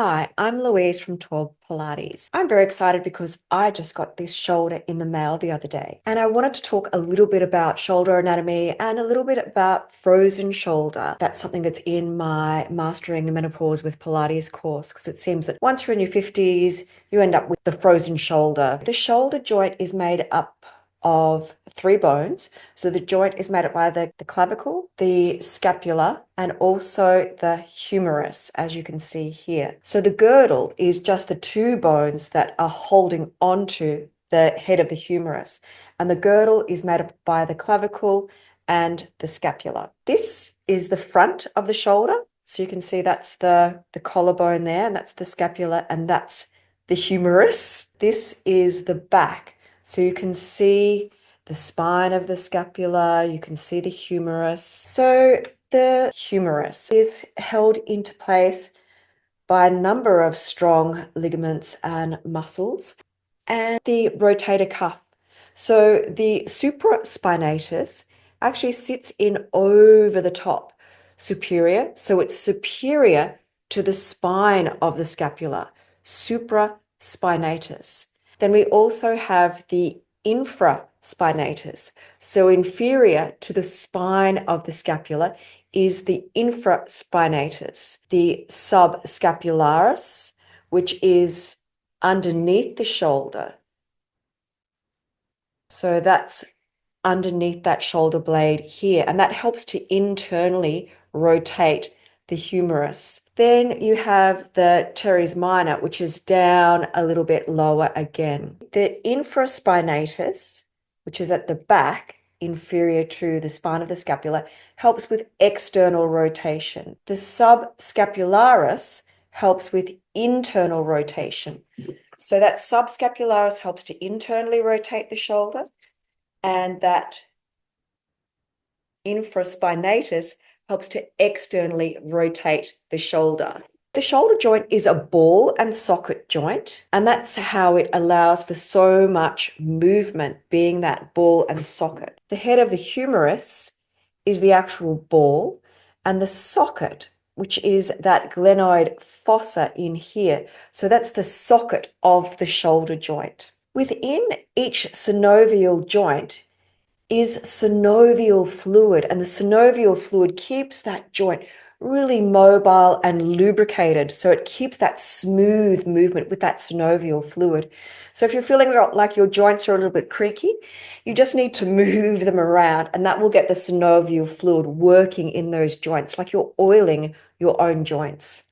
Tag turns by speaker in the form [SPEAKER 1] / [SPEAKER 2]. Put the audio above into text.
[SPEAKER 1] Hi, I'm Louise from 12 Pilates. I'm very excited because I just got this shoulder in the mail the other day, and I wanted to talk a little bit about shoulder anatomy and a little bit about frozen shoulder. That's something that's in my Mastering Menopause with Pilates course, because it seems that once you're in your 50s, you end up with the frozen shoulder. The shoulder joint is made up of three bones. So the joint is made up by the clavicle, the scapula, and also the humerus, as you can see here. So the girdle is just the two bones that are holding onto the head of the humerus. And the girdle is made up by the clavicle and the scapula. This is the front of the shoulder. So you can see that's the collarbone there, and that's the scapula, and that's the humerus. This is the back. So you can see the spine of the scapula, you can see the humerus. So the humerus is held into place by a number of strong ligaments and muscles, and the rotator cuff. So the supraspinatus actually sits in over the top, superior. So it's superior to the spine of the scapula, supraspinatus. Then we also have the infraspinatus. So inferior to the spine of the scapula is the infraspinatus. The subscapularis, which is underneath the shoulder. So that's underneath that shoulder blade here, and that helps to internally rotate the humerus. Then you have the teres minor, which is down a little bit lower again. The infraspinatus, which is at the back, inferior to the spine of the scapula, helps with external rotation. The subscapularis helps with internal rotation. So that subscapularis helps to internally rotate the shoulder, and that infraspinatus helps to externally rotate the shoulder. The shoulder joint is a ball and socket joint, and that's how it allows for so much movement, being that ball and socket. The head of the humerus is the actual ball, and the socket, which is that glenoid fossa in here. So that's the socket of the shoulder joint. Within each synovial joint is synovial fluid, and the synovial fluid keeps that joint really mobile and lubricated, so it keeps that smooth movement with that synovial fluid. So if you're feeling like your joints are a little bit creaky, you just need to move them around, and that will get the synovial fluid working in those joints, like you're oiling your own joints.